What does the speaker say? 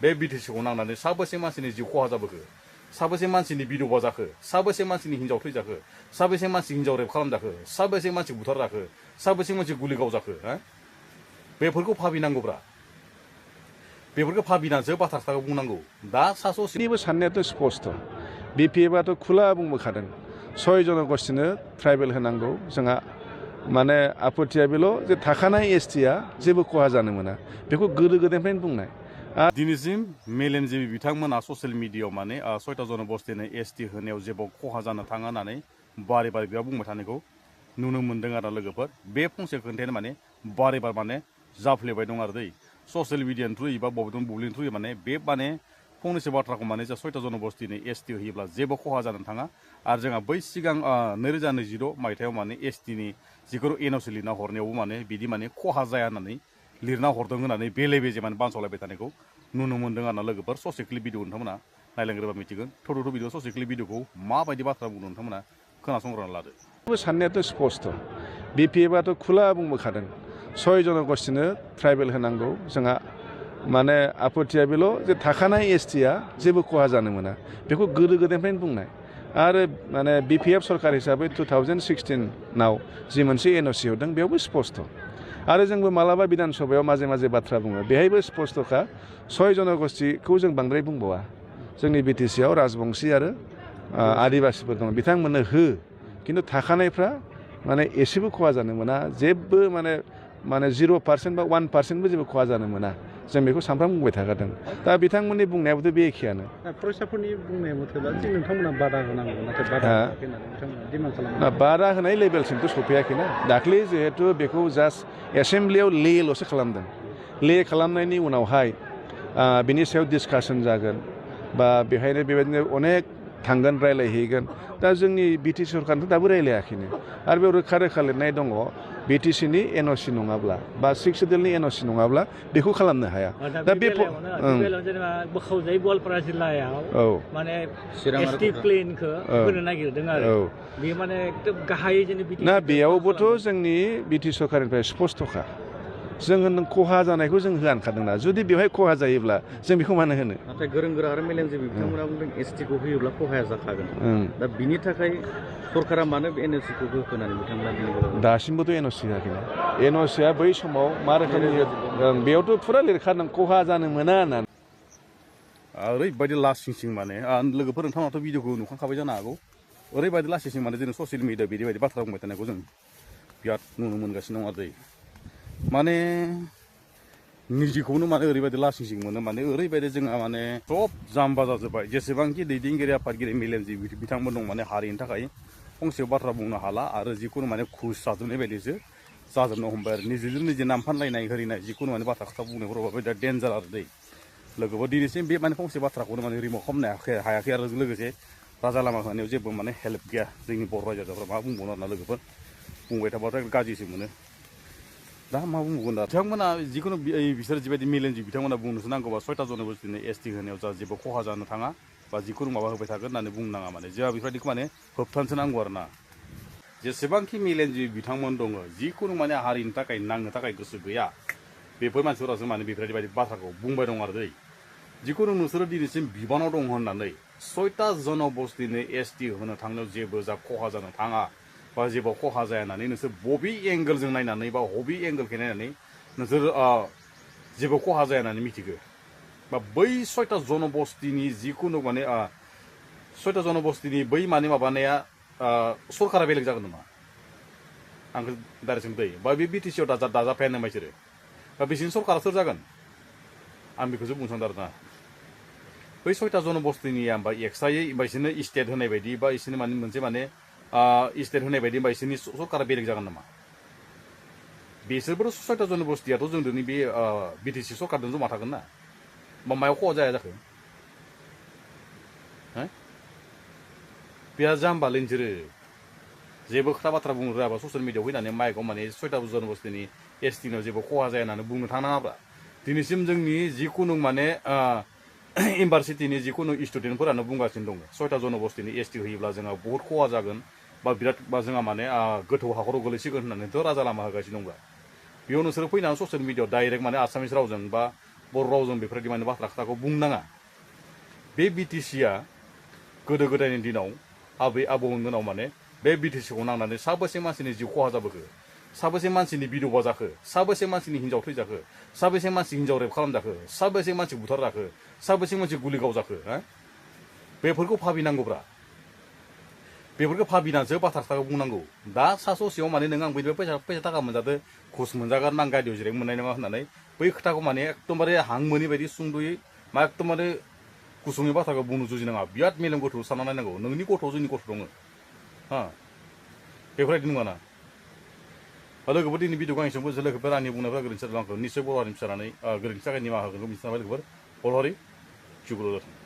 बे बिटिसिखौ नांनानै साबेसे मानसिनि जिउ खहा जाबोखो साबेसे मानसिनि बिधवा जाखो साबेसे मानसिनि हिनजाव थैजाखो साबेसे मानसि हिनजाव रेप खालामजाखो साबेसे मानसि बुथारजाखो साबेसे मानसि गुलि गावजाखो बेफोरखौ भाबिनांगौब्रा बेफोरखौ भाबिनासो बाथ्रा खोथाखौ बुंनांगौ दा सासेनिबो साननायाथ' स्पष्ट बिपिएफआथ' खुला बुंबोखादों 6 जनगोष्ठीनो ट्राइबेल होनांगौ जोंहा माने आपत्तिया बेल' जे थाखानाय एसटिया जेबो खहा जानो मोना बेखौ गोदो गोदायनिफ्रायनो बुंनाय दिनैसिम मेलेमजिबि बिथांमोना ससियेल मिडियायाव माने 6टा जनगोष्ठीनो एसटि होनायाव जेबो खहा जानो थाङा होननानै बारे बारे बेयाव बुंबाय थानायखौ नुनो मोन्दों आरो लोगोफोर बे फंसे खोन्थायानो माने बारे बारे माने जाफ्लेबाय दं आरो दै ससियेल मिडियानि थ्रुयै बा बबेबा बुब्लिनि थ्रुयै माने बे माने फंनैसो बाथ्राखौ माने जा 6टा जनगोष्ठीनो एसटि होयोब्ला जेबो खहा जानो थाङा आरो जोंहा बै सिगां 2026 मायथाइयाव माने एसटिनि जिखुनु एनअसि लिरना हरनायावबो माने बिदि माने खहा जाया होननानै लिरना हरदों होननानै बेले बेजे माने बानसलायबाय थानायखौ नुनो मोन्दों आरो लोगोफोर ससे क्लिप भिडिअ नोंथांमोना नायलांग्रोबा मिथिगोन थ'थ' भिडिअ ससे क्लिप भिडिअखौ माबायदि बाथ्रा बुंदों नोंथांमोना खोनासंग्रोना लादो साननायाथ' स्पष्ट बिपिएफआथ' खुला बुंबोखादों 6 जनगोष्ठीनो ट्राइबेल होनांगौ जोंहा माने आपत्तिया बेल' जे थाखानाय एसटिया जेबो खहा जानो मोना बेखौ गोदो गोदायनिफ्रायनो बुंनाय आरो माने बिपिएफ सरकार हिसाबै 2016 जि मोनसे एनअसि हरदों बेयावबो स्पष्ट आरो जोंबो मालाबा बिधान सभायाव माजे माजे बाथ्रा बुङो बेहायबो स्पष्टखा 6 जनगोष्ठीखौ जों बांद्राय बुंबावा जोंनि बिटिसिआव राजबंशी आरो आदिबासिफोर दङ बिथांमोननो हो खिन्थु थाखानायफ्रा माने एसेबो खहा जानो मोना जेबो माने 0% बा 1%बो जेबो खहा जानो मोना जों बेखौ सानफ्रामबो बुंबाय थाखादों दा बिथांमोननि बुंनायाबोथ' बे एखेयानो फरायसाफोरनि बुंनाय मथेबा जे नोंथांमोना बादा होनांगौ नाथाय बादा होयाखै होननानै बिथांमोना डिमान्ड खालामो बादा होनाय लेभेलसिमथ' सफैयाखैना दाख्लै जिहेतु बेखौ जास्ट एसेम्ब्लियाव लेल'सो खालामदों ले खालामनायनि उनावहाय बिनि सायाव डिसकासन जागोन बा बेहायनो बेबायदिनो अनेक थांगोन रायलायहैगोन दा जोंनि बिटिसि सरकारनिथ' दाबो रायलायाखैनो आरो बेयाव रोखा रोखा लिरनाय दङ बिटिसिनि एनअसि नङाब्ला बा 6 सिडुलनि एनअसि नङाब्ला बेखौ खालामनो हाया दा बे जेनेबा बोखावजायै गवालपारा जिल्लायाव माने एसटि प्लेनखौ होनो नागिरदों आरो बे माने एकदम गाहायै जोंनि बिटिसि ना बेयावबोथ' जोंनि बिटिसि सरकारनिफ्राय स्पष्टखा जोङो खहा जानायखौ जों होआनखादोंना जुदि बेवहाय खहा जायोब्ला जों बेखौ मानो होनो नाथाय गोरों गोरा आरो मेलेमजिबि बिथांमोना बुंदों एसटिखौ होयोब्ला खहाया जाखागोन दा बिनि थाखाय सरकारा मानो एनअसिखौ होखोनानै बिथांमोना दासिमबोथ' एनअसि होआखैना एनअसिया बै समाव मा रोखोमनि बेयावथ' फुरा लिरखादों खहा जानो मोना होननानै ओरैबायदि लासिं सिं माने लोगोफोर नोंथांनाथ' भिडिअखौ नुखांखाबाय जानो हागौ ओरैबायदि लासिं सिं माने जों ससियेल मिडिया बिदिबायदि बाथ्रा बुंबाय थानायखौ जों बिराद नुनो मोनगासिनो दं आरो दै माने निजिखौनो माने ओरैबायदि लासिं सिं मोनो माने ओरैबायदि जोंहा माने सब जाम्बा जाजोब्बाय जेसेबांखि दैदेनगिरि आफादगिरि मेलेमजिबि बिथांमोन दं माने हारिनि थाखाय फंसे बाथ्रा बुंनो हाला आरो जिखुनु माने खुस जाजोबनाय बायदिसो जाजोबनो हमबाय आरो निजेजों निजे नाम फानलायनाय होरिनाय जिखुनु माने बाथ्रा खोथा बुंनायफोराव बिराद डेन्जार आरो दै लोगोफोर दिनैसिम बे माने फंसे बाथ्राखौनो माने रिमुभ खालामनो हायाखै आरो लोगोसे राजा लामा होनायाव जेबो माने हेल्प गैया जोंनि बर' रायजो राजाफ्रा मा बुंबावनो आरोना लोगोफोर बुंबाय थाबाथाय गाज्रिसो मोनो दा मा बुंबावगोन दा बिथांमोना जिखुनु बिसोर जिबायदि मेलेमजिबि बिथांमोना बुंनोसो नांगौबा 6टा जनगोष्ठीनो एसटि होनायाव जा जेबो खहा जानो थाङा बा जिखुनु माबा होबाय थागोन होननानै बुंनो नाङा माने जोंहा बेफोरबायदिखौ माने होबथानोसो नांगौ आरो ना जेसेबांखि मेलेमजिबि बिथांमोन दङ जिखुनु माने हारिनि थाखाय नांनो थाखाय गोसो गैया बेफोर मानसिफोरासो माने बेफोरबायदि बाथ्राखौ बुंबाय दं आरो दै जिखुनु नोंसोरो दिनैसिम बिबानाव दं होननानै 6टा जनगोष्ठीनो एसटि होनो थांनायाव जेबो जा खहा जानो थाङा बा जेबो खहा जाया होननानै नोंसोर बबे एंगोलजों नायनानै बा बबे एंगोलखौ नायनानै नोंसोर जेबो खहा जाया होननानै मिथिगो बा बै 6टा जनगोष्ठीनि जिखुनु माने 6टा जनगोष्ठीनि बै माने माबानाया सरकारा बेलेग जागोन नामा आंखौ डाइरेक्ट सोंदै बा बे बिटिसिआव दाजाफाया नामा बिसोरो बा बिसोरनि सरकारा सोर जागोन आं बेखौसो बुंनो सानदों आरोना बै 6टा जनगोष्ठीनिया होमबा एक्सट्रायै बिसोरनो स्टेट होनाय बायदि बा बिसोरनो माने मोनसे माने स्टेट होनाय बायदि होमबा बिसोरनि सरकारा बेलेग जागोन नामा बिसोरबोथ' 6टा जनगोष्ठीयाथ' जों दिनै बे बिटिसि सरकारजों जमा थागोन ना बा मायाव खहा जाया जाखो बिराद जाम्बालै नोंसोरो जेबो खोथा बाथ्रा बुंनो रोङाबा ससियेल मिडियायाव फैनानै माइकआव माने 6टा जनगोष्ठीनि एसटिनाव जेबो खहा जाया होननानै बुंनो थांनाङाब्रा दिनैसिम जोंनि जिखुनु माने इउनिभारसिटिनि जिखुनु स्टुडेन्टफोरानो बुंगासिनो दङ 6टा जनगोष्ठीनि एसटि होयोब्ला जोंहा बहुत खहा जागोन बा बिराद बा जोंहा माने गोथौ हाखराव गोलैसिगोन होननानैथ' राजा लामा होगासिनो दंब्रा बेयाव नोंसोरो फैनानै ससियेल मिडियायाव डाइरेक्ट माने आसामिस रावजों बा बर' रावजों बेफोरबायदि माने बाथ्रा खोथाखौ बुंनाङा बे बिटिसिआ गोदो गोदायनि दिनाव आबै आबौनि दिनाव माने बे बिटिसिखौ नांनानै साबेसे मानसिनि जिउ खहा जाबोखो साबेसे मानसिनि बिधवा जाखो साबेसे मानसिनि हिन्जाव थैजाखो साबेसे मानसि हिन्जाव रेप खालामजाखो साबेसे मानसि बुथारजाखो साबेसे मानसि गुलि गावजाखो बेफोरखौ भाबिनांगौब्रा बेफोरखौ भाबिनानैसो बाथ्रा खोथाखौ बुंनांगौ दा सा ससेयाव माने नों आं बै फैसा थाखा मोनजादो घुस मोनजागोन आं गारियाव जिरायनो मोननाय नङा होननानै बै खोथाखौ माने एकदमबारे हां मोनि बायदि सुंद'यै मा एकदमबारे गुसुङै बाथ्राखौ बुंनो जुजिनाङा बिराद मेलेम गथ' सानना नायनांगौ नोंनि गथ' जोंनि गथ' दङ बेफोरबायदि नङाना लोगोफोर दिनै भिडिअखौ आं सोंबो लोगोफोर आंनि बुंनायफ्रा गोरोन्थि जादों आंखौ निस्सय बर' हारिनि फिसानानै गोरोन्थि थाखाय निमाहा होगोन मिथिना लोगोफोर बर' हारि जिउ